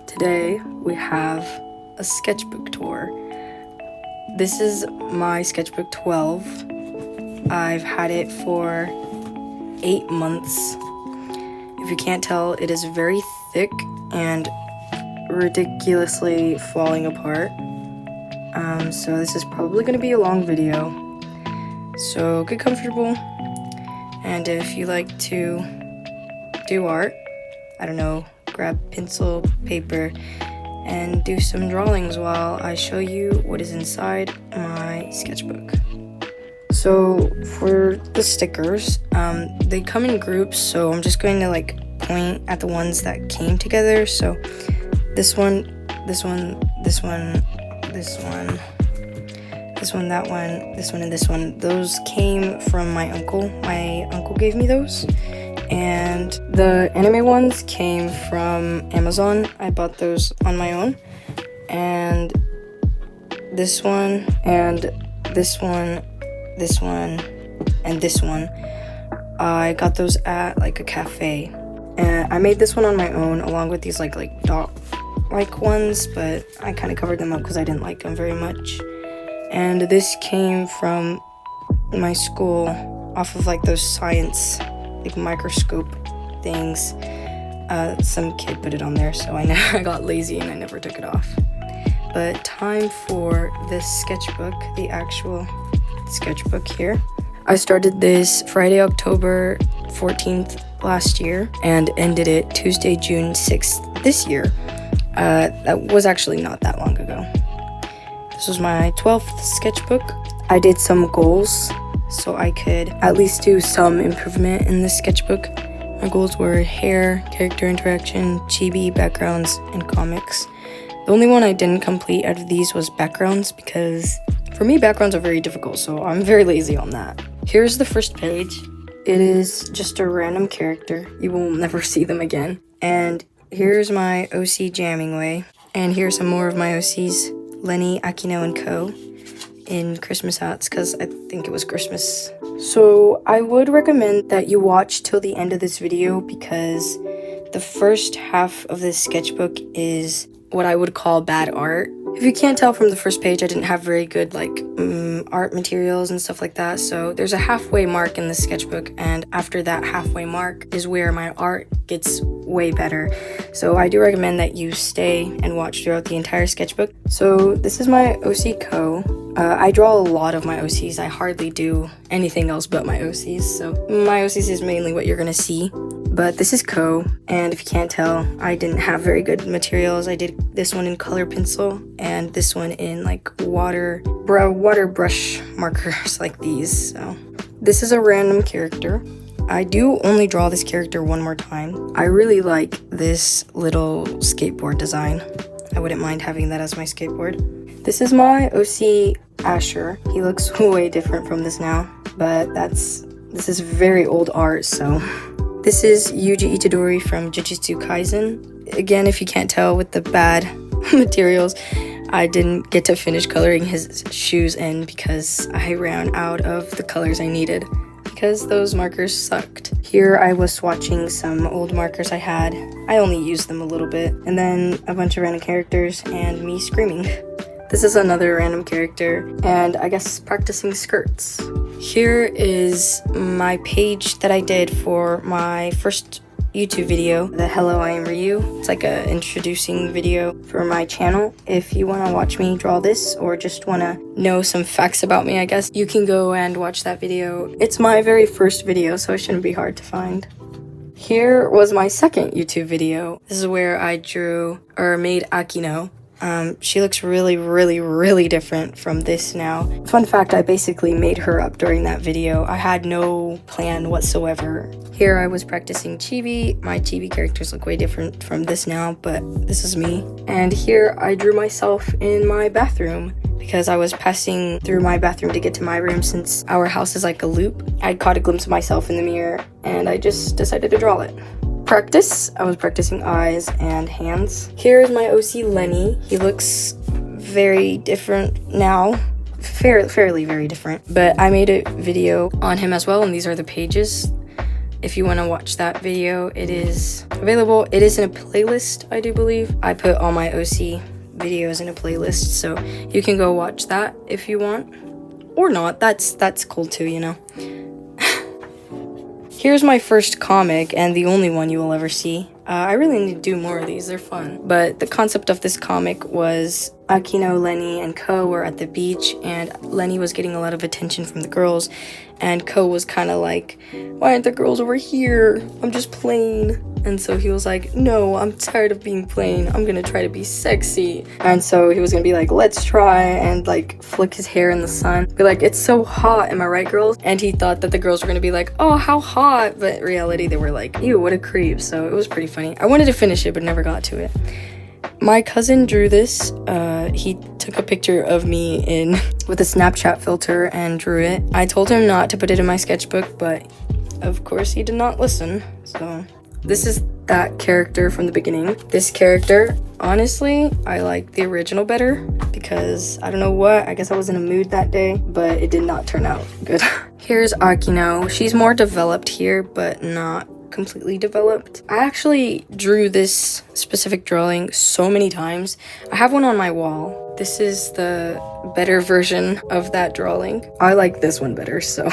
Today we have a sketchbook tour. This is my sketchbook 12. I've had it for 8 months. If you can't tell, it is very thick and ridiculously falling apart. So this is probably going to be a long video. So get comfortable, and if you like to do art, I don't know, grab pencil, paper, and do some drawings while I show you what is inside my sketchbook. So for the stickers, they come in groups, so I'm just going to point at the ones that came together. So this one, this one, this one, this one, this one, that one, this one, and this one. Those came from my uncle. My uncle gave me those. And the anime ones came from Amazon. I bought those on my own. And this one, and this one, this one, and this one, I got those at a cafe. And I made this one on my own along with these dot ones, but I kind of covered them up because I didn't like them very much. And this came from my school off of those science microscope things. Some kid put it on there, so I got lazy and I never took it off. But time for this sketchbook, the actual sketchbook here. I started this Friday, October 14th last year and ended it Tuesday, June 6th this year. That was actually not that long ago. This was my 12th sketchbook. I did some goals so I could at least do some improvement in this sketchbook. My goals were hair, character interaction, chibi, backgrounds, and comics. The only one I didn't complete out of these was backgrounds, because for me backgrounds are very difficult, so I'm very lazy on that. Here's the first page. It is just a random character. You will never see them again. And here's my OC jamming way. And here's some more of my OCs, Lenny, Akino, and Co. in Christmas hats, because I think it was Christmas. So I would recommend that you watch till the end of this video, because the first half of this sketchbook is what I would call bad art. If you can't tell from the first page, I didn't have very good art materials and stuff like that, so there's a halfway mark in the sketchbook, and after that halfway mark is where my art gets way better. So I do recommend that you stay and watch throughout the entire sketchbook. So this is my OC Co. I draw a lot of my OCs. I hardly do anything else but my OCs, so my OCs is mainly what you're gonna see. But this is Co, and if you can't tell, I didn't have very good materials. I did this one in color pencil and this one in water brush markers like these. So this is a random character. I do only draw this character one more time. I really like this little skateboard design. I wouldn't mind having that as my skateboard. This is my OC Asher. He looks way different from this now, but this is very old art, so. This is Yuji Itadori from Jujutsu Kaisen. Again, if you can't tell with the bad materials, I didn't get to finish coloring his shoes in because I ran out of the colors I needed, because those markers sucked. Here I was swatching some old markers I had. I only used them a little bit. And then a bunch of random characters and me screaming. This is another random character, and I guess practicing skirts. Here is my page that I did for my first YouTube video, the Hello I Am Ryu. It's a introducing video for my channel. If you want to watch me draw this, or just want to know some facts about me, I guess, you can go and watch that video. It's my very first video, so it shouldn't be hard to find. Here was my second YouTube video. This is where I made Akino. She looks really, really, really different from this now. Fun fact, I basically made her up during that video. I had no plan whatsoever. Here I was practicing chibi. My chibi characters look way different from this now, but this is me. And here I drew myself in my bathroom, because I was passing through my bathroom to get to my room since our house is like a loop. I caught a glimpse of myself in the mirror, and I just decided to draw it. Practice. I was practicing eyes and hands. Here is my OC Lenny. He looks very different now. Fairly very different. But I made a video on him as well, and these are the pages. If you want to watch that video, it is available. It is in a playlist, I do believe. I put all my OC videos in a playlist, so you can go watch that if you want. Or not, that's cool too, you know. Here's my first comic, and the only one you will ever see. I really need to do more of these, they're fun. But the concept of this comic was Akino, Lenny, and Ko were at the beach, and Lenny was getting a lot of attention from the girls, and Ko was kind of like, why aren't the girls over here? I'm just plain. And so he was like, no, I'm tired of being plain. I'm gonna try to be sexy. And so he was gonna be like, let's try, and like flick his hair in the sun. Be like, it's so hot, am I right, girls? And he thought that the girls were gonna be like, oh, how hot? But in reality, they were like, ew, what a creep. So it was pretty funny. I wanted to finish it, but never got to it. My cousin drew this. He took a picture of me with a Snapchat filter and drew it. I told him not to put it in my sketchbook, but of course he did not listen. So this is that character from the beginning. This character, honestly, I like the original better because I don't know what, I guess I was in a mood that day, but it did not turn out good. Here's Akino. She's more developed here, but not completely developed. I actually drew this specific drawing so many times. I have one on my wall. This is the better version of that drawing. I like this one better, so.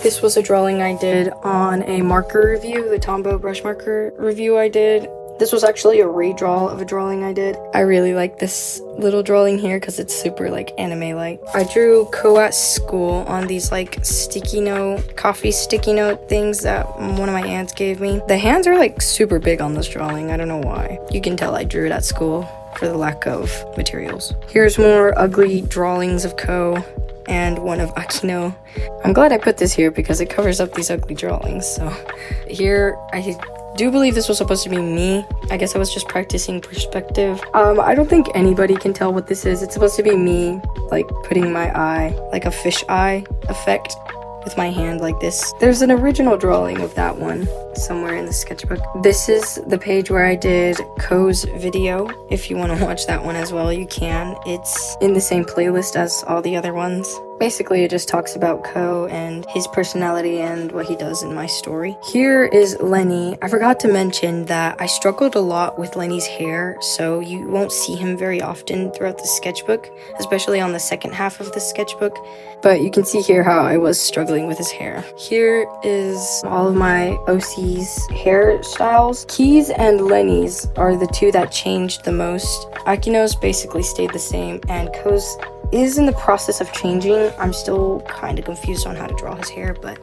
This was a drawing I did on a marker review, the Tombow brush marker review I did. This was actually a redraw of a drawing I did. I really like this little drawing here because it's super like anime-like. I drew Ko at school on these like sticky note, coffee sticky note things that one of my aunts gave me. The hands are like super big on this drawing. I don't know why. You can tell I drew it at school for the lack of materials. Here's more ugly drawings of Ko and one of Akino. I'm glad I put this here because it covers up these ugly drawings. So here I do believe this was supposed to be me. I guess I was just practicing perspective. I don't think anybody can tell what this is. It's supposed to be me, like putting my eye, like a fish eye effect with my hand like this. There's an original drawing of that one somewhere in the sketchbook. This is the page where I did Ko's video. If you want to watch that one as well, you can. It's in the same playlist as all the other ones. Basically, it just talks about Ko and his personality and what he does in my story. Here is Lenny. I forgot to mention that I struggled a lot with Lenny's hair, so you won't see him very often throughout the sketchbook, especially on the second half of the sketchbook. But you can see here how I was struggling with his hair. Here is all of my OC's hairstyles. Key's and Lenny's are the two that changed the most. Akino's basically stayed the same, and Ko's is in the process of changing. I'm still kind of confused on how to draw his hair, but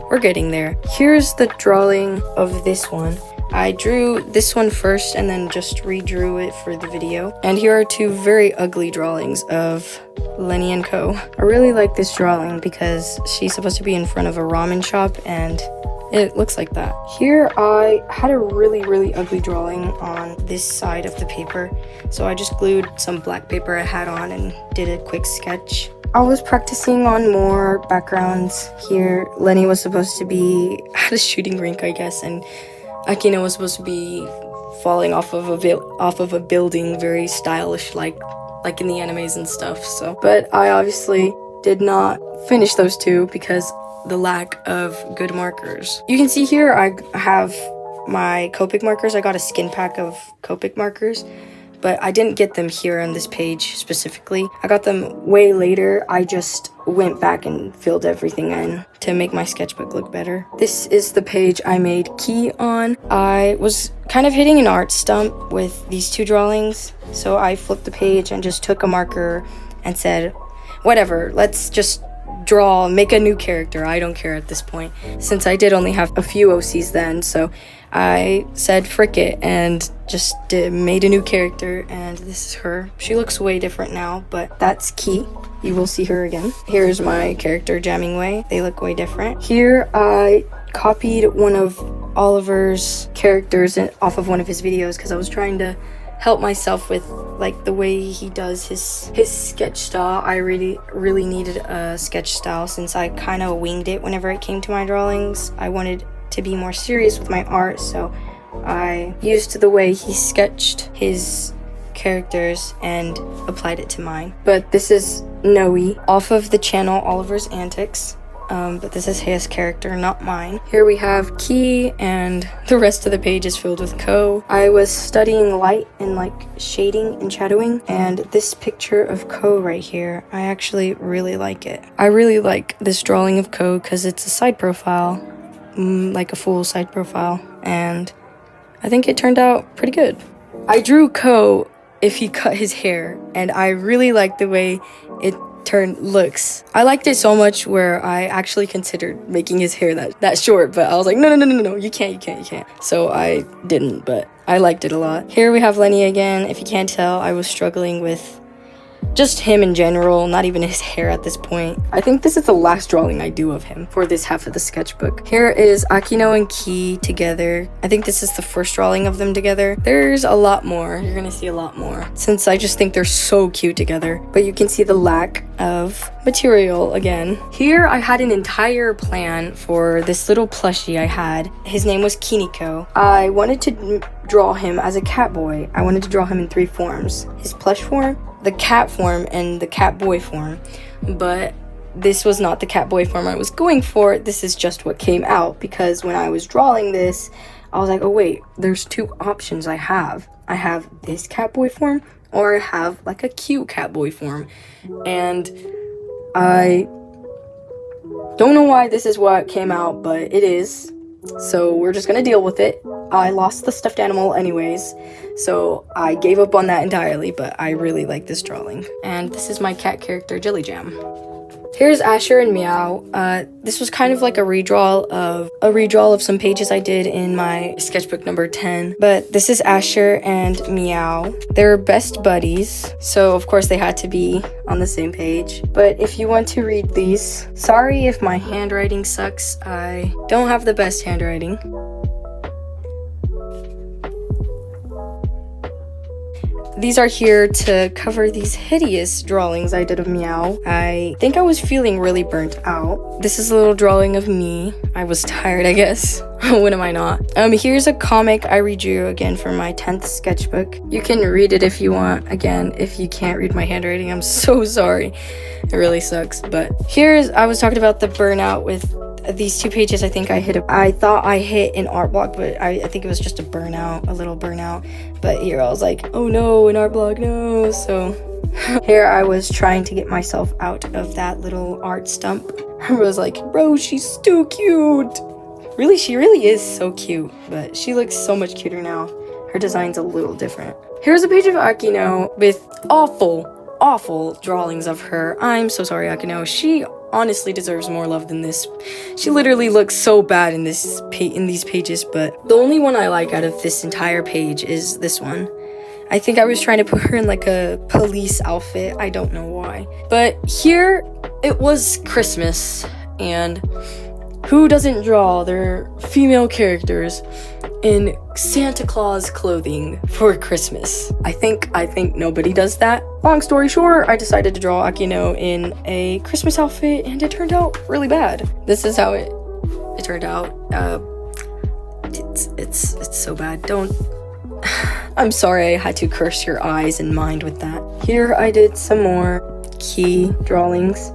we're getting there. Here's the drawing of this one. I drew this one first and then just redrew it for the video. And here are two very ugly drawings of Lenny and Ko. I really like this drawing because she's supposed to be in front of a ramen shop and it looks like that. Here I had a really ugly drawing on this side of the paper. So I just glued some black paper I had on and did a quick sketch. I was practicing on more backgrounds here. Lenny was supposed to be at a shooting rink, I guess, and Akino was supposed to be falling off of a building, very stylish, like in the animes and stuff. So, but I obviously did not finish those two because the lack of good markers. You can see here I have my Copic markers. I got a skin pack of Copic markers, but I didn't get them here on this page specifically. I got them way later. I just went back and filled everything in to make my sketchbook look better. This is the page I made Key on. I was kind of hitting an art stump with these two drawings, so I flipped the page and just took a marker and said, whatever, let's just make a new character. I don't care at this point, since I did only have a few OCs then, so I said frick it and just made a new character, and this is her. She looks way different now, but that's Key. You will see her again. Here's my character Jamming Way. They look way different. Here I copied one of Oliver's characters off of one of his videos because I was trying to help myself with like the way he does his sketch style. I really needed a sketch style since I kind of winged it whenever it came to my drawings. I wanted to be more serious with my art, so I used the way he sketched his characters and applied it to mine. But this is Noe off of the channel Oliver's Antics. But this is his character, not mine. Here we have Key, and the rest of the page is filled with Ko. I was studying light and like shading and shadowing, and this picture of Ko right here, I actually really like it. I really like this drawing of Ko because it's a side profile, like a full side profile, and I think it turned out pretty good. I drew Ko if he cut his hair, and I really like the way it looks. I liked it so much where I actually considered making his hair that short, but I was like, no, you can't. So I didn't, but I liked it a lot. Here we have Lenny again. If you can't tell, I was struggling with just him in general, not even his hair at this point. I think this is the last drawing I do of him for this half of the sketchbook. Here is Akino and Ki together. I think this is the first drawing of them together. There's a lot more. You're gonna see a lot more, since I just think they're so cute together. But you can see the lack of material again. Here I had an entire plan for this little plushie I had. His name was Kiniko. I wanted to draw him as a cat boy. I wanted to draw him in 3 forms. His plush form, the cat form, and the cat boy form. But this was not the cat boy form I was going for. This is just what came out, because when I was drawing this, I was like, oh wait, there's 2 options I have. I have this cat boy form, or I have like a cute cat boy form. And I don't know why this is what came out, but it is. So we're just gonna deal with it. I lost the stuffed animal anyways, so I gave up on that entirely, but I really like this drawing. And this is my cat character, Jelly Jam. Here's Asher and Miyow. This was kind of like a redraw of some pages I did in my sketchbook number 10. But this is Asher and Miyow. They're best buddies, so of course they had to be on the same page. But if you want to read these, sorry if my handwriting sucks. I don't have the best handwriting. These are here to cover these hideous drawings I did of Miyow. I think I was feeling really burnt out. This is a little drawing of me. I was tired, I guess. When am I not? Here's a comic I redrew again for my 10th sketchbook. You can read it if you want. Again, if you can't read my handwriting, I'm so sorry. It really sucks. But I was talking about the burnout with these 2 pages. I think I thought I hit an art block, but I think it was just a little burnout. But here I was like, oh no, an art block, no. So here I was trying to get myself out of that little art stump. I was like, bro, she's too cute. Really, she really is so cute, but she looks so much cuter now. Her design's a little different. Here's a page of Akino with awful drawings of her. I'm so sorry, Akino. She honestly deserves more love than this. She literally looks so bad in these pages, but the only one I like out of this entire page is this one. I think I was trying to put her in like a police outfit. I don't know why. But here, it was Christmas, and who doesn't draw their female characters in Santa Claus clothing for Christmas? I think nobody does that. Long story short, I decided to draw Akino in a Christmas outfit, and it turned out really bad. This is how it turned out. It's so bad. Don't. I'm sorry I had to curse your eyes and mind with that. Here I did some more key drawings.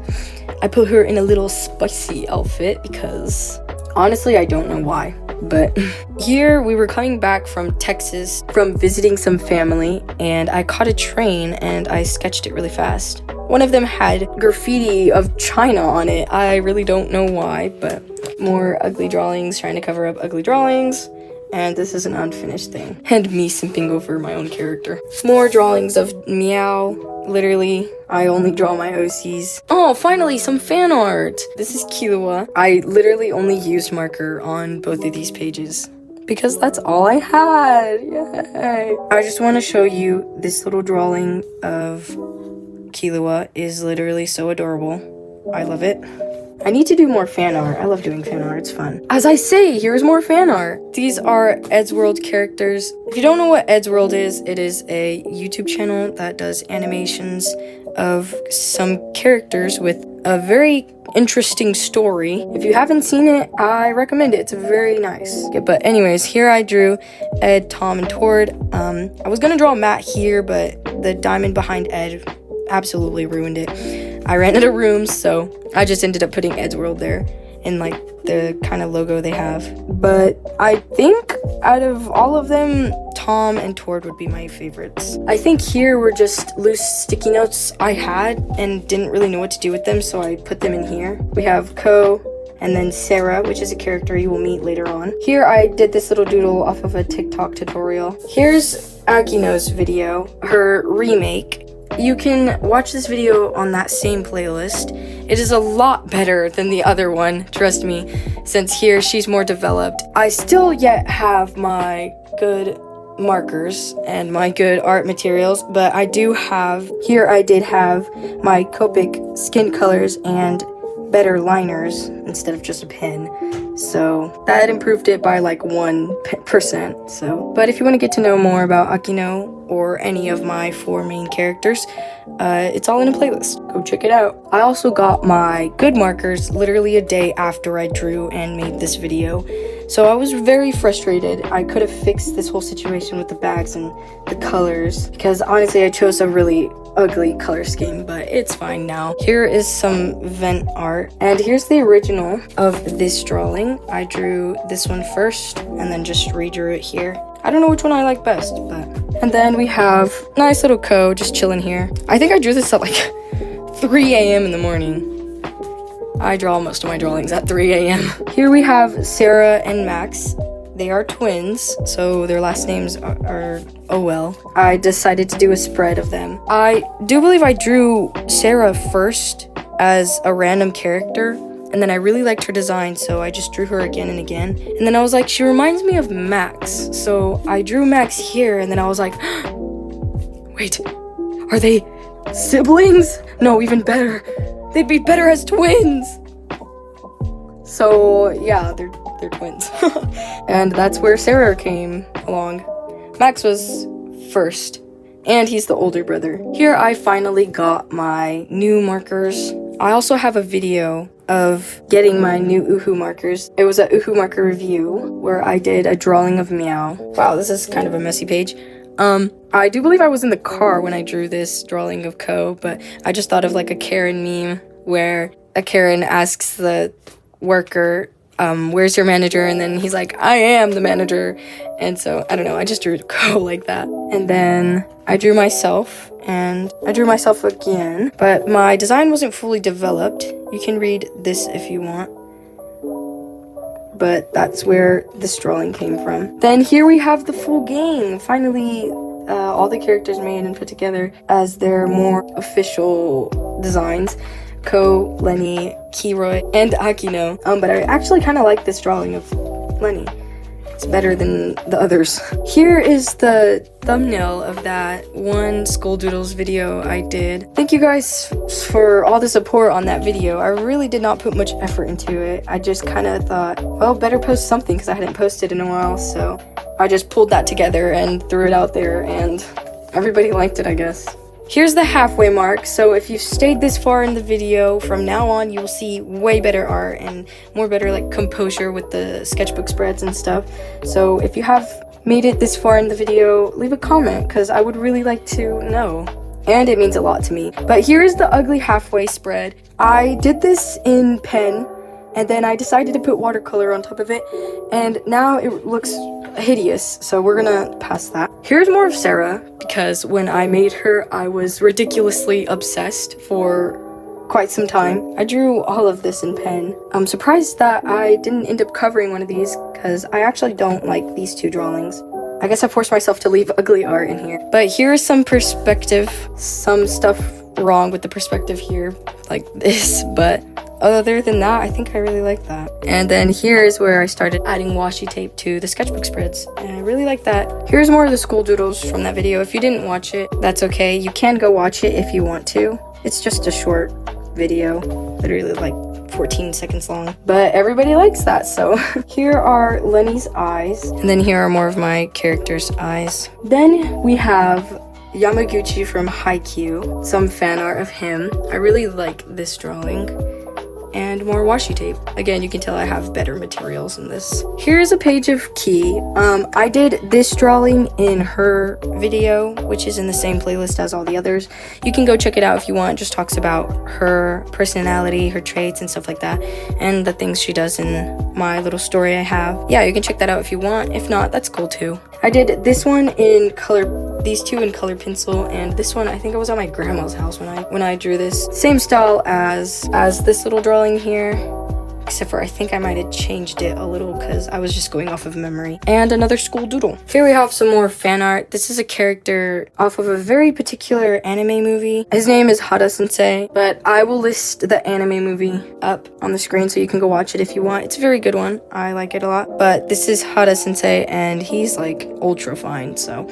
I put her in a little spicy outfit because honestly I don't know why. But here we were coming back from Texas from visiting some family, and I caught a train and I sketched it really fast. One of them had graffiti of China on it. I really don't know why, but more ugly drawings, trying to cover up ugly drawings. And this is an unfinished thing. And me simping over my own character. More drawings of Miyow. Literally, I only draw my OCs. Oh, finally, some fan art. This is Killua. I literally only used marker on both of these pages because that's all I had. Yay. I just want to show you this little drawing of Killua is literally so adorable. I love it. I need to do more fan art. I love doing fan art. It's fun. As I say, here's more fan art. These are Eddsworld characters. If you don't know what Eddsworld is, it is a YouTube channel that does animations of some characters with a very interesting story. If you haven't seen it, I recommend it. It's very nice. Okay, but anyways, here I drew Ed, Tom, and Tord. I was gonna draw Matt here, but the diamond behind Ed absolutely ruined it. I ran out of rooms, so I just ended up putting Ed's world there in like the kind of logo they have. But I think out of all of them, Tom and Tord would be my favorites. I think here were just loose sticky notes I had and didn't really know what to do with them, so I put them in here. We have Ko, and then Sarah, which is a character you will meet later on. Here I did this little doodle off of a TikTok tutorial. Here's Akino's video, her remake. You can watch this video on that same playlist. It is a lot better than the other one, trust me, since here she's more developed. I still yet have my good markers and my good art materials, but I do have, here I did have my Copic skin colors and better liners instead of just a pen, so that improved it by like 1%. So, but if you want to get to know more about Akino or any of my 4 main characters, it's all in a playlist. Go check it out. I also got my good markers literally a day after I drew and made this video, so I was very frustrated. I could have fixed this whole situation with the bags and the colors, because honestly I chose a really ugly color scheme, but it's fine now. Here is some vent art, and here's the original of this drawing. I drew this one first and then just redrew it here. I don't know which one I like best, but... And then we have nice little Ko just chilling here. I think I drew this at like 3 a.m. in the morning. I draw most of my drawings at 3 a.m. Here we have Sarah and Max. They are twins, so their last names are OL. I decided to do a spread of them. I do believe I drew Sarah first as a random character, and then I really liked her design, so I just drew her again and again. And then I was like, she reminds me of Max, so I drew Max here, and then I was like, wait, are they siblings? No, even better. They'd be better as twins. So yeah, they're twins. And that's where Sarah came along. Max was first, and he's the older brother. Here I finally got my new markers. I also have a video of getting my new Uhu markers. It was a Uhu marker review where I did a drawing of Miyow. Wow, this is kind of a messy page. I do believe I was in the car when I drew this drawing of Ko, but I just thought of like a Karen meme where a Karen asks the worker, where's your manager? And then he's like, I am the manager. And so, I don't know, I just drew Ko like that. And then I drew myself, and I drew myself again, but my design wasn't fully developed. You can read this if you want, but that's where this drawing came from. Then here we have the full gang. Finally, all the characters made and put together as their more official designs. Ko, Lenny, Kiroy, and Akino. But I actually kind of like this drawing of Lenny. It's better than the others. Here is the thumbnail of that one Skull Doodles video I did. Thank you guys for all the support on that video. I really did not put much effort into it. I just kind of thought, well, better post something because I hadn't posted in a while, so I just pulled that together and threw it out there, and everybody liked it, I guess. Here's the halfway mark, so if you stayed this far in the video, from now on you will see way better art and more better like composure with the sketchbook spreads and stuff. So if you have made it this far in the video, leave a comment because I would really like to know. And it means a lot to me. But here's the ugly halfway spread. I did this in pen, and then I decided to put watercolor on top of it, and now it looks hideous, so we're gonna pass that. Here's more of Sarah, because when I made her, I was ridiculously obsessed for quite some time. I drew all of this in pen. I'm surprised that I didn't end up covering one of these, because I actually don't like these two drawings. I guess I forced myself to leave ugly art in here. But here is some perspective, some stuff wrong with the perspective here, like this, but other than that, I think I really like that. And then here is where I started adding washi tape to the sketchbook spreads, and I really like that. Here's more of the Skull Doodles from that video. If you didn't watch it, that's okay. You can go watch it if you want to. It's just a short video, literally like 14 seconds long, but everybody likes that, so here are Lenny's eyes, and then here are more of my characters' eyes. Then we have Yamaguchi from Haikyuu, some fan art of him. I really like this drawing. And more washi tape. Again, you can tell I have better materials in this. Here's a page of Key. I did this drawing in her video, which is in the same playlist as all the others. You can go check it out if you want. It just talks about her personality, her traits, and stuff like that, and the things she does in my little story I have. Yeah, you can check that out if you want. If not, that's cool too. I did this one in color, these two in color pencil, and this one I think I was at my grandma's house when I drew this. Same style as this little drawing here, except for I think I might have changed it a little because I was just going off of memory. And another school doodle. Here we have some more fan art. This is a character off of a very particular anime movie. His name is Hada Sensei, but I will list the anime movie up on the screen so you can go watch it if you want. It's a very good one. I like it a lot. But this is Hada Sensei, and he's like ultra fine, so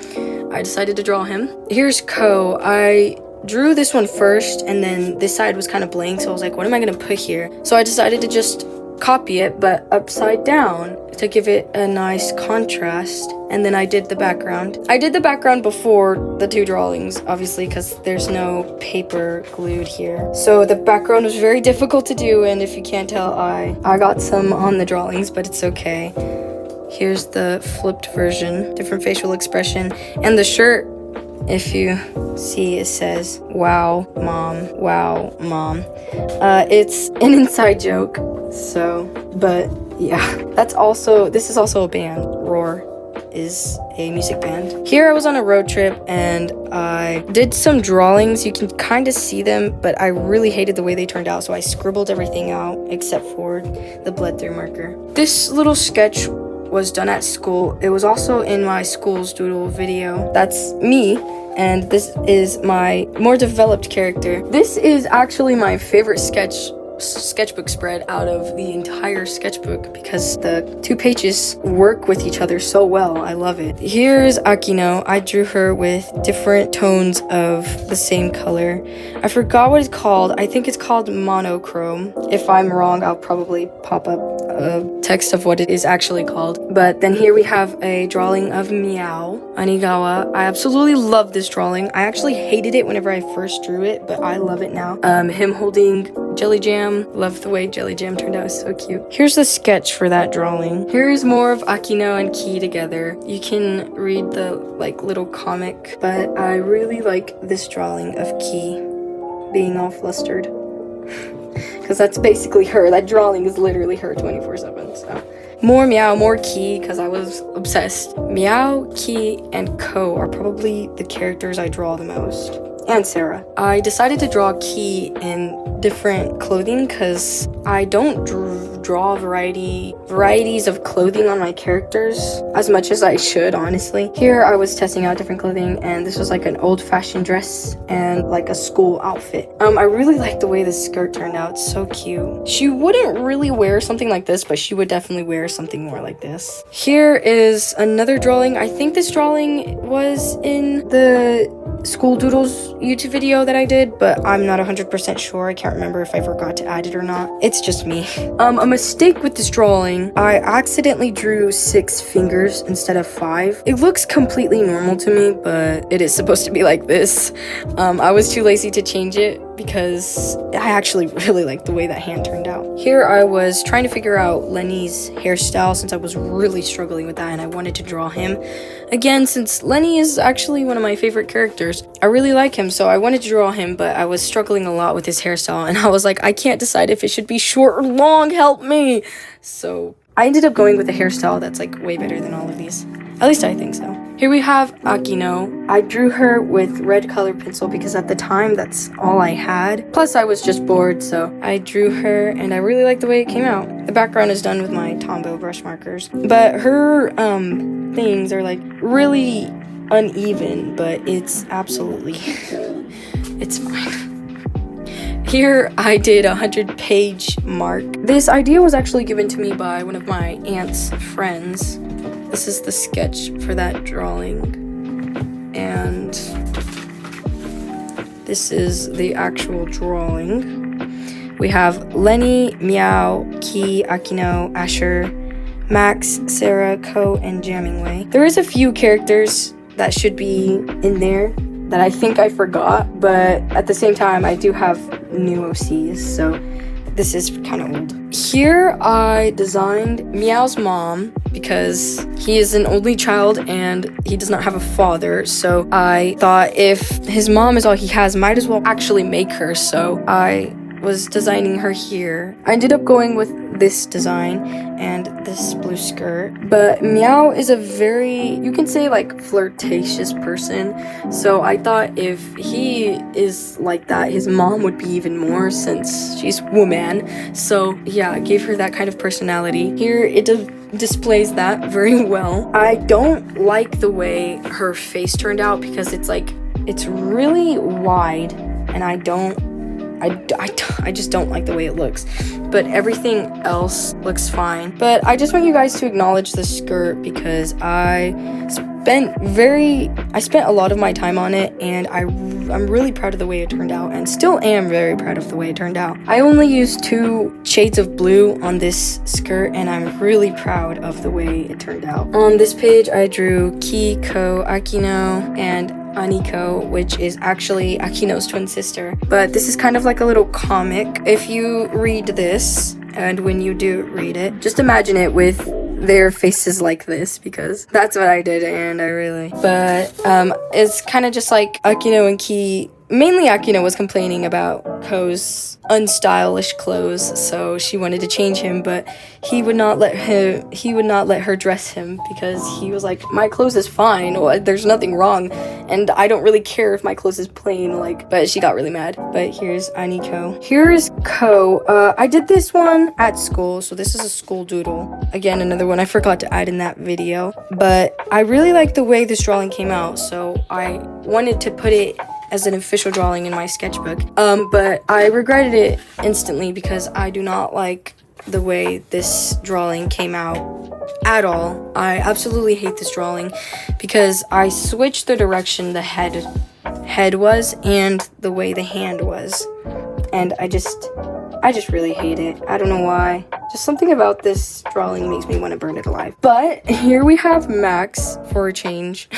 I decided to draw him. Here's Ko. I drew this one first, and then this side was kind of blank, so I was like, what am I gonna put here? So I decided to just copy it, but upside down to give it a nice contrast. And then I did the background. I did the background before the two drawings, obviously, because there's no paper glued here. So the background was very difficult to do, and if you can't tell, I got some on the drawings, but it's okay. Here's the flipped version, different facial expression, and the shirt, if you see, it says, wow, mom, wow, mom. It's an inside joke, so, but yeah. This is also a band. Roar is a music band. Here I was on a road trip, and I did some drawings. You can kind of see them, but I really hated the way they turned out, so I scribbled everything out except for the bled through marker. This little sketch was done at school. It was also in my school's doodle video. That's me, and this is my more developed character. This is actually my favorite sketchbook spread out of the entire sketchbook because the two pages work with each other so well. I love it. Here's Akino. I drew her with different tones of the same color. I forgot what it's called. I think it's called monochrome. If I'm wrong, I'll probably pop up a text of what it is actually called. But then here we have a drawing of Miyow, Anigawa. I absolutely love this drawing. I actually hated it whenever I first drew it, but I love it now. Him holding jelly jam. Love the way jelly jam turned out. It's so cute. Here's the sketch for that drawing. Here's more of Akino and Ki together. You can read the little comic, but I really like this drawing of Ki being all flustered. Because that's basically her. That drawing is literally her 24/7. So more Miyow, more Ki, because I was obsessed. Miyow, Ki, and Ko are probably the characters I draw the most. And Sarah. I decided to draw Ki in different clothing because I don't draw varieties of clothing on my characters as much as I should, honestly. Here I was testing out different clothing, and this was like an old-fashioned dress and like a school outfit. I really like the way this skirt turned out. It's so cute. She wouldn't really wear something like this, but she would definitely wear something more like this. Here is another drawing. I think this drawing was in the School Doodles YouTube video that I did, but I'm not 100% sure. I can't remember if I forgot to add it or not. It's just me. A mistake with this drawing, I accidentally drew 6 fingers instead of 5. It looks completely normal to me, but it is supposed to be like this. I was too lazy to change it because I actually really like the way that hand turned out. Here I was trying to figure out Lenny's hairstyle since I was really struggling with that, and I wanted to draw him. Again, since Lenny is actually one of my favorite characters, I really like him, so I wanted to draw him, but I was struggling a lot with his hairstyle, and I was like, I can't decide if it should be short or long, help me! So I ended up going with a hairstyle that's like way better than all of these. At least I think so. Here we have Akino. I drew her with red colored pencil because at the time that's all I had. Plus I was just bored, so I drew her and I really like the way it came out. The background is done with my Tombow brush markers. But her things are like really uneven, but it's absolutely, it's fine. Here I did a 100-page mark. This idea was actually given to me by one of my aunt's friends. This is the sketch for that drawing, and this is the actual drawing. We have Lenny, Miyow, Ki, Akino, Asher, Max, Sarah, Ko, and Jammingway. There is a few characters that should be in there, that I think I forgot, but at the same time, I do have new OCs, so this is kind of old. Here I designed Miyow's mom because he is an only child and he does not have a father. So I thought if his mom is all he has, might as well actually make her. So I was designing her here. I ended up going with this design and this blue skirt, but Miyow is a very, you can say like flirtatious person, so I thought if he is like that, his mom would be even more since she's woman. So yeah, I gave her that kind of personality. Here it displays that very well. I don't like the way her face turned out because it's really wide, and I just don't like the way it looks, but everything else looks fine. But I just want you guys to acknowledge the skirt because I spent a lot of my time on it, and I'm really proud of the way it turned out, and still am very proud of the way it turned out. I only used 2 shades of blue on this skirt, and I'm really proud of the way it turned out. On this page, I drew Ki, Ko, Akino, and Aniko, which is actually Akino's twin sister. But this is kind of like a little comic. If you read this, and when you do read it, just imagine it with their faces like this, because that's what I did, and it's kind of just like Akino and Ki. Mainly Akino was complaining about Ko's unstylish clothes, so she wanted to change him, but he would not let her dress him because he was like, my clothes is fine, well, there's nothing wrong, and I don't really care if my clothes is plain, but she got really mad. But here's Aniko. Here's Ko. I did this one at school, so this is a school doodle. Again, another one I forgot to add in that video, but I really like the way this drawing came out, so I wanted to put it as an official drawing in my sketchbook, but I regretted it instantly because I do not like the way this drawing came out at all. I absolutely hate this drawing because I switched the direction the head was and the way the hand was, and I just really hate it. I don't know why. Just something about this drawing makes me want to burn it alive. But here we have Max for a change.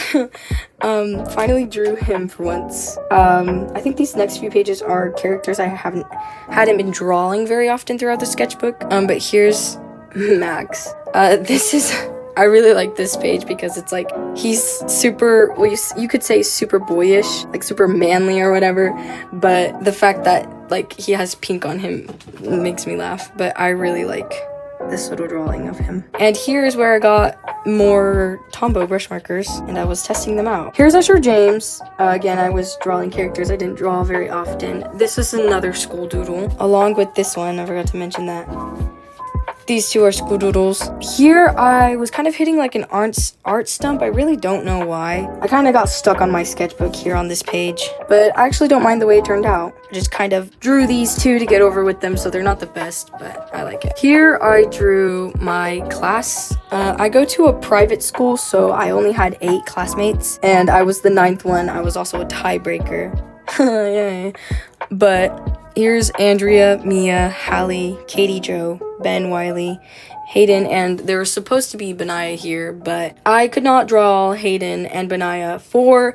Finally drew him for once. I think these next few pages are characters I hadn't been drawing very often throughout the sketchbook. But here's Max. I really like this page because it's like he's super, well, you could say super boyish, like super manly or whatever, but the fact that like he has pink on him makes me laugh. But I really like this little drawing of him. And here's where I got more Tombow brush markers and I was testing them out. Here's Usher James. Again, I was drawing characters I didn't draw very often. This is another school doodle along with this one. I forgot to mention that. These two are school doodles. Here I was kind of hitting like an art stump. I really don't know why. I kind of got stuck on my sketchbook here on this page, but I actually don't mind the way it turned out. I just kind of drew these two to get over with them, so they're not the best, but I like it. Here I drew my class. I go to a private school, so I only had 8 classmates, and I was the 9th one. I was also a tiebreaker. Yay. But here's Andrea, Mia, Hallie, Katie Jo, Ben, Wiley, Hayden, and there was supposed to be Benaya here, but I could not draw Hayden and Benaya for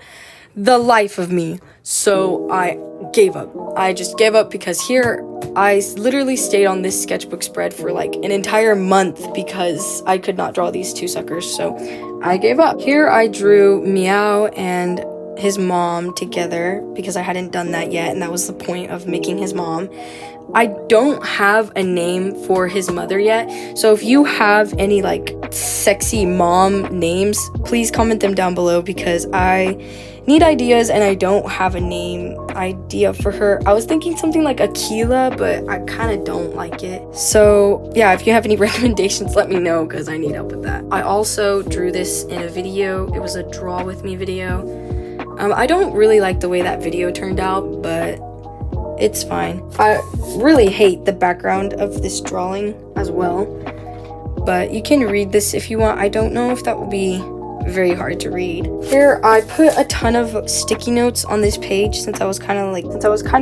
the life of me, so I gave up. I just gave up because here I literally stayed on this sketchbook spread for like an entire month because I could not draw these two suckers, so I gave up. Here I drew Miyow and his mom together because I hadn't done that yet, and that was the point of making his mom. I don't have a name for his mother yet, so if you have any like sexy mom names, please comment them down below because I need ideas and I don't have a name idea for her. I was thinking something like Akila, but I kind of don't like it. So yeah, if you have any recommendations, let me know because I need help with that. I also drew this in a video. It was a draw with me video. I don't really like the way that video turned out, but it's fine. I really hate the background of this drawing as well, but you can read this if you want. I don't know if that will be very hard to read. Here I put a ton of sticky notes on this page since I was kind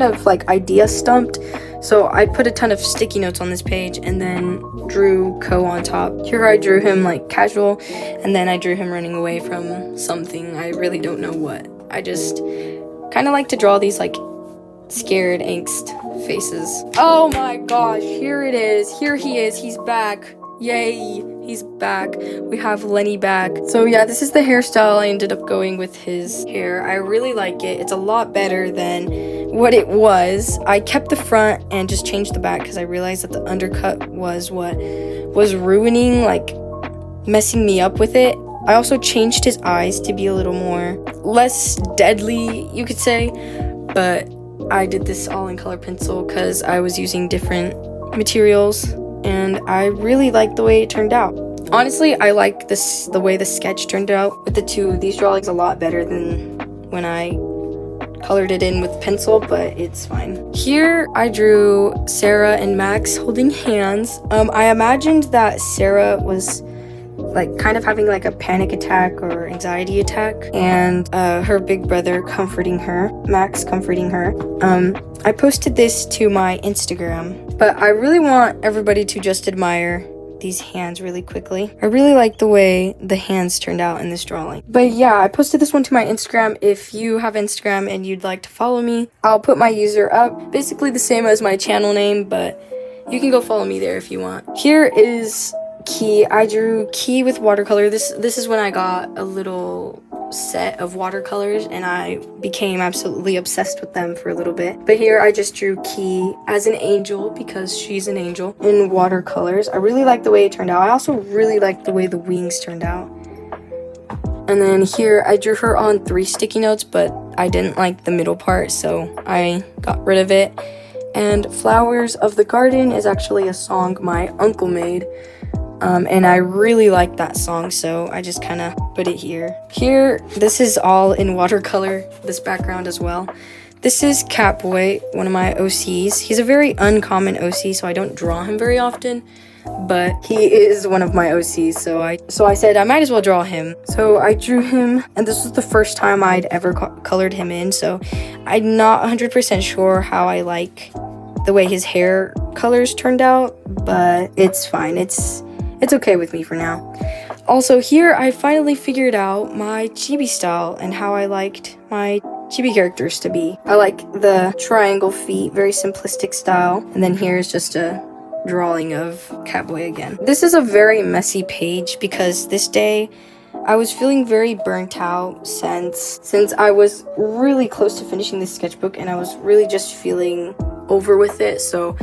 of like idea stumped. So I put a ton of sticky notes on this page and then drew Ko on top. Here I drew him like casual, and then I drew him running away from something. I really don't know what. I just kind of like to draw these like scared angst faces. Oh my gosh, here it is. Here he is. He's back. Yay, he's back. We have Lenny back. So yeah, this is the hairstyle I ended up going with his hair. I really like it. It's a lot better than what it was. I kept the front and just changed the back because I realized that the undercut was what was ruining, like messing me up with it. I also changed his eyes to be a little more less deadly, you could say, but I did this all in color pencil because I was using different materials. And I really like the way it turned out. Honestly, I like the way the sketch turned out with the two of these drawings a lot better than when I colored it in with pencil, but it's fine. Here I drew Sarah and Max holding hands. I imagined that Sarah was like kind of having like a panic attack or anxiety attack, and her big brother comforting her, Max comforting her. I posted this to my Instagram, but I really want everybody to just admire these hands really quickly. I really like the way the hands turned out in this drawing. But yeah, I posted this one to my Instagram. If you have Instagram and you'd like to follow me, I'll put my user up, basically the same as my channel name, but you can go follow me there if you want. Here is Key. I drew Key with watercolor. This is when I got a little set of watercolors and I became absolutely obsessed with them for a little bit. But here I just drew Key as an angel because she's an angel in watercolors. I really like the way it turned out. I also really like the way the wings turned out. And then here I drew her on 3 sticky notes, but I didn't like the middle part, so I got rid of it. And Flowers of the Garden is actually a song my uncle made. And I really like that song, so I just kind of put it here. Here, this is all in watercolor, this background as well. This is Catboy, one of my OCs. He's a very uncommon OC, so I don't draw him very often, but he is one of my OCs, so I said I might as well draw him. So I drew him, and this was the first time I'd ever colored him in, so I'm not 100% sure how I like the way his hair colors turned out, but it's fine. It's okay with me for now. Also, here I finally figured out my chibi style and how I liked my chibi characters to be. I like the triangle feet, very simplistic style. And then here's just a drawing of Catboy again. This is a very messy page because this day I was feeling very burnt out since I was really close to finishing this sketchbook and I was really just feeling over with it. So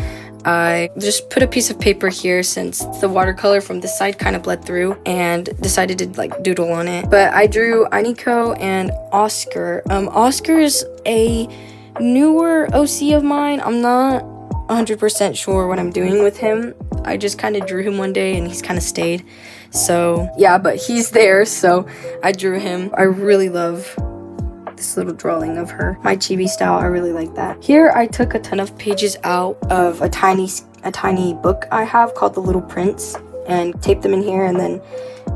I just put a piece of paper here since the watercolor from this side kind of bled through and decided to like doodle on it. But I drew Aniko and Oscar. Oscar's a newer OC of mine. I'm not 100% sure what I'm doing with him. I just kind of drew him one day and he's kind of stayed. So yeah, but he's there, so I drew him. I really love this little drawing of her. My chibi style, I really like that. Here I took a ton of pages out of a tiny book I have called The Little Prince and taped them in here and then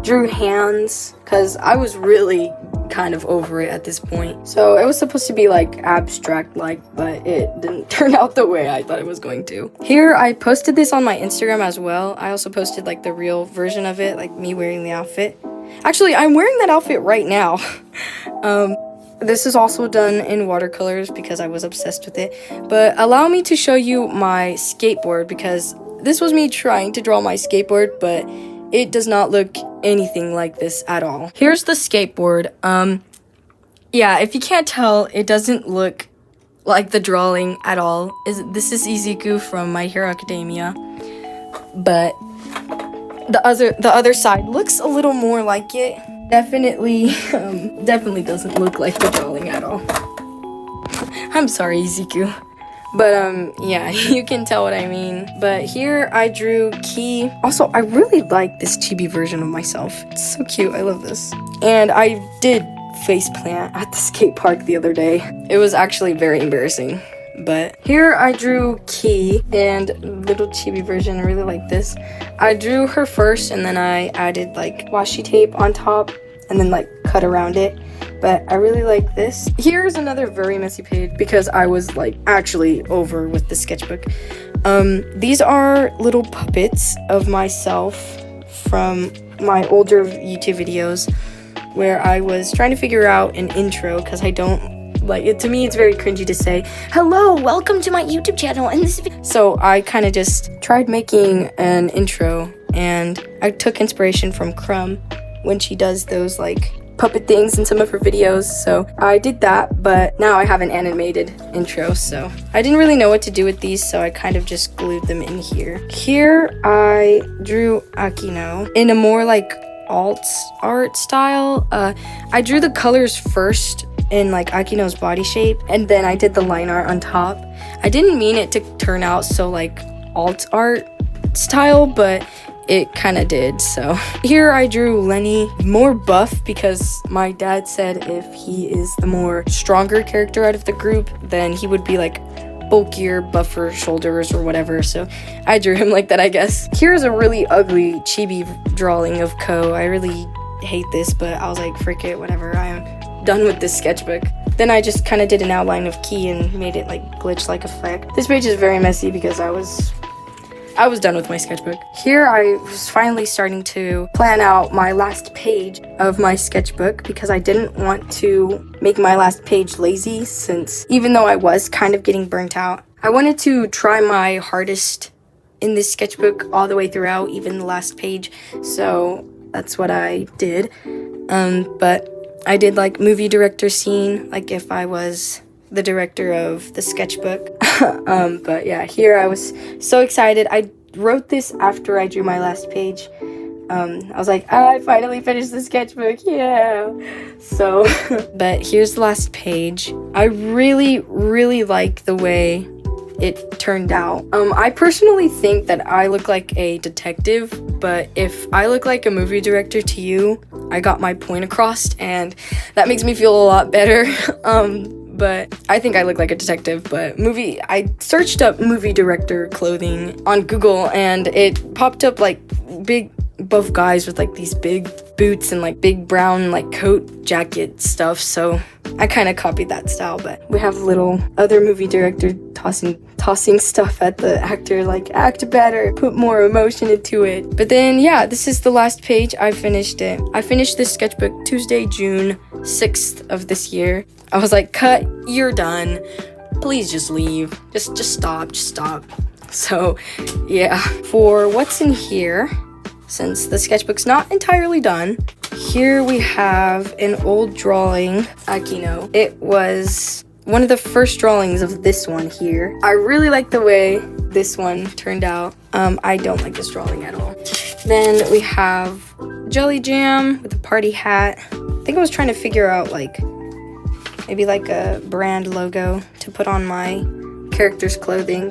drew hands because I was really kind of over it at this point. So it was supposed to be like abstract like, but it didn't turn out the way I thought it was going to. Here I posted this on my Instagram as well. I also posted like the real version of it, like me wearing the outfit. Actually, I'm wearing that outfit right now. This is also done in watercolors because I was obsessed with it. But allow me to show you my skateboard because this was me trying to draw my skateboard, but it does not look anything like this at all. Here's the skateboard. Yeah, if you can't tell, it doesn't look like the drawing at all. This is Izuku from My Hero Academia. But the other side looks a little more like it. Definitely doesn't look like the drawing at all. I'm sorry, Izuku. But, yeah, you can tell what I mean. But here I drew Key. Also, I really like this chibi version of myself. It's so cute. I love this. And I did faceplant at the skate park the other day. It was actually very embarrassing. But here I drew Key and little chibi version. I really like this. I drew her first and then I added like washi tape on top and then like cut around it. But I really like this. Here's another very messy page because I was like actually over with the sketchbook. These are little puppets of myself from my older YouTube videos where I was trying to figure out an intro because I don't Like, to me, it's very cringy to say, hello, welcome to my YouTube channel. And this so I kind of just tried making an intro, and I took inspiration from Crumb when she does those like puppet things in some of her videos. So I did that, but now I have an animated intro. So I didn't really know what to do with these, so I kind of just glued them in here. Here I drew Akino in a more like alt art style. I drew the colors first in like Akino's body shape, and then I did the line art on top. I didn't mean it to turn out so like alt art style, but it kind of did. So here I drew Lenny more buff because my dad said if he is the more stronger character out of the group, then he would be like bulkier, buffer shoulders or whatever. So I drew him like that, I guess. Here's a really ugly chibi drawing of Ko. I really hate this, but I was like, frick it, whatever. I am done with this sketchbook. Then I just kind of did an outline of Ki and made it like glitch-like effect. This page is very messy because I was done with my sketchbook. Here I was finally starting to plan out my last page of my sketchbook because I didn't want to make my last page lazy, since even though I was kind of getting burnt out, I wanted to try my hardest in this sketchbook all the way throughout, even the last page. So that's what I did. But I did like movie director scene, like if I was the director of the sketchbook. But yeah, here I was so excited. I wrote this after I drew my last page. I was like, I finally finished the sketchbook, yeah. So, but here's the last page. I really like the way it turned out. I personally think that I look like a detective, but if I look like a movie director to you, I got my point across, and that makes me feel a lot better. But I think I look like a detective. But I searched up movie director clothing on Google, and it popped up like big buff guys with like these big boots and like big brown like coat jacket stuff. So I kind of copied that style. But we have little other movie director tossing stuff at the actor, like, act better, put more emotion into it. But then yeah, this is the last page. I finished it. I finished this sketchbook Tuesday, June 6th of this year. I was like, cut, you're done. Please just leave. Just stop. So yeah, for what's in here, since the sketchbook's not entirely done, here we have an old drawing, Akino. It was one of the first drawings of this one here. I really like the way this one turned out. I don't like this drawing at all. Then we have Jelly Jam with a party hat. I think I was trying to figure out like maybe like a brand logo to put on my character's clothing.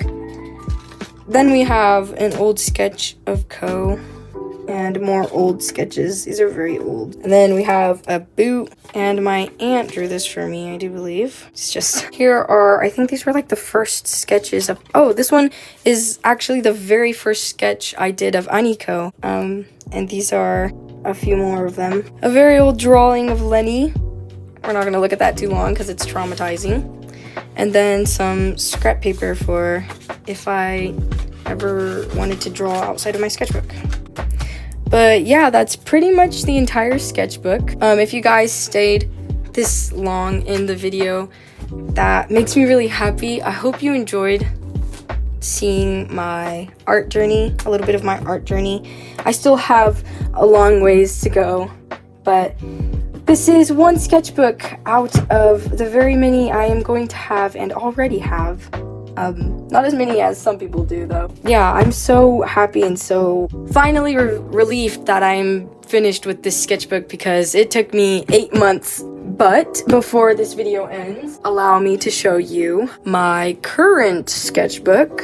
Then we have an old sketch of Ko and more old sketches. These are very old. And then we have a boot, and my aunt drew this for me, I do believe. It's just, here are, I think these were like the first sketches of, oh, this one is actually the very first sketch I did of Aniko. And these are a few more of them. A very old drawing of Lenny. We're not gonna look at that too long because it's traumatizing. And then some scrap paper for if I ever wanted to draw outside of my sketchbook. But yeah, that's pretty much the entire sketchbook. If you guys stayed this long in the video, that makes me really happy. I hope you enjoyed seeing my art journey, a little bit of my art journey. I still have a long ways to go, but this is one sketchbook out of the very many I am going to have and already have. Not as many as some people do, though. Yeah, I'm so happy and so finally relieved that I'm finished with this sketchbook because it took me 8 months. But before this video ends, allow me to show you my current sketchbook.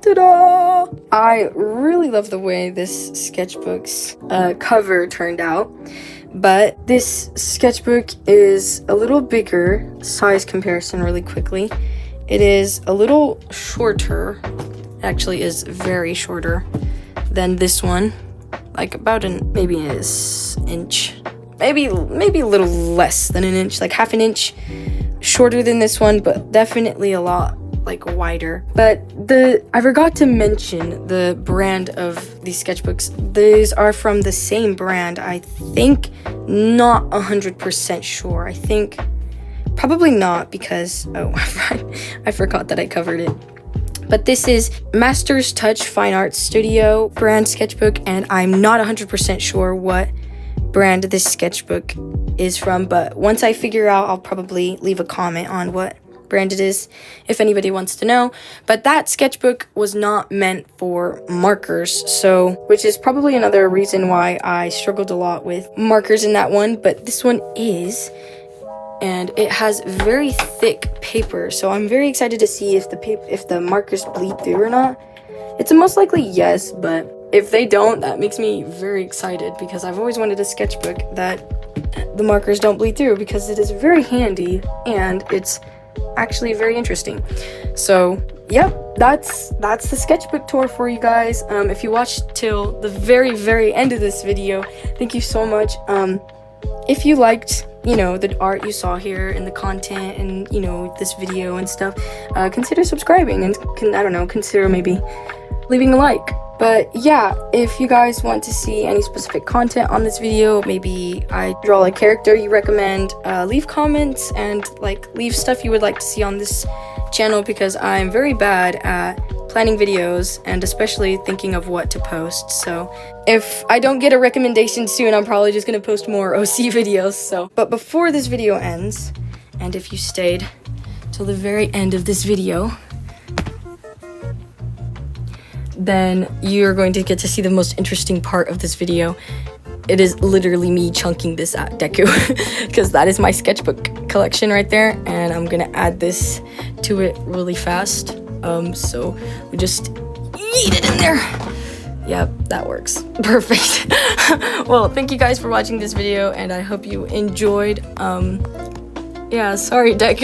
Ta-da! I really love the way this sketchbook's cover turned out. But this sketchbook is a little bigger, size comparison really quickly. It is a little shorter, actually is very shorter than this one, like about maybe an inch, maybe a little less than an inch, like half an inch shorter than this one, but definitely a lot like wider. But I forgot to mention the brand of these sketchbooks. These are from the same brand, I think, not 100% sure. I think Probably not, because, oh, I forgot that I covered it. But this is Master's Touch Fine Arts Studio brand sketchbook, and I'm not 100% sure what brand this sketchbook is from, but once I figure out, I'll probably leave a comment on what brand it is if anybody wants to know. But that sketchbook was not meant for markers, so, which is probably another reason why I struggled a lot with markers in that one, but this one is, and it has very thick paper, so I'm very excited to see if the markers bleed through or not. It's a most likely yes, but if they don't, that makes me very excited, because I've always wanted a sketchbook that the markers don't bleed through, because it is very handy and it's actually very interesting. So yep, that's the sketchbook tour for you guys. If you watched till the very end of this video, thank you so much. If you liked, you know, the art you saw here and the content and, you know, this video and stuff, consider subscribing and consider maybe leaving a like. But yeah, if you guys want to see any specific content on this video, maybe I draw a character you recommend, leave comments and like leave stuff you would like to see on this channel, because I'm very bad at planning videos and especially thinking of what to post. So if I don't get a recommendation soon, I'm probably just gonna post more OC videos. So, but before this video ends, and if you stayed till the very end of this video, then you're going to get to see the most interesting part of this video. It is literally me chunking this at Deku, because that is my sketchbook collection right there, and I'm gonna add this to it really fast. So we just yeet it in there. Yep, that works. Perfect. Well, thank you guys for watching this video, and I hope you enjoyed. Yeah, sorry, Deku.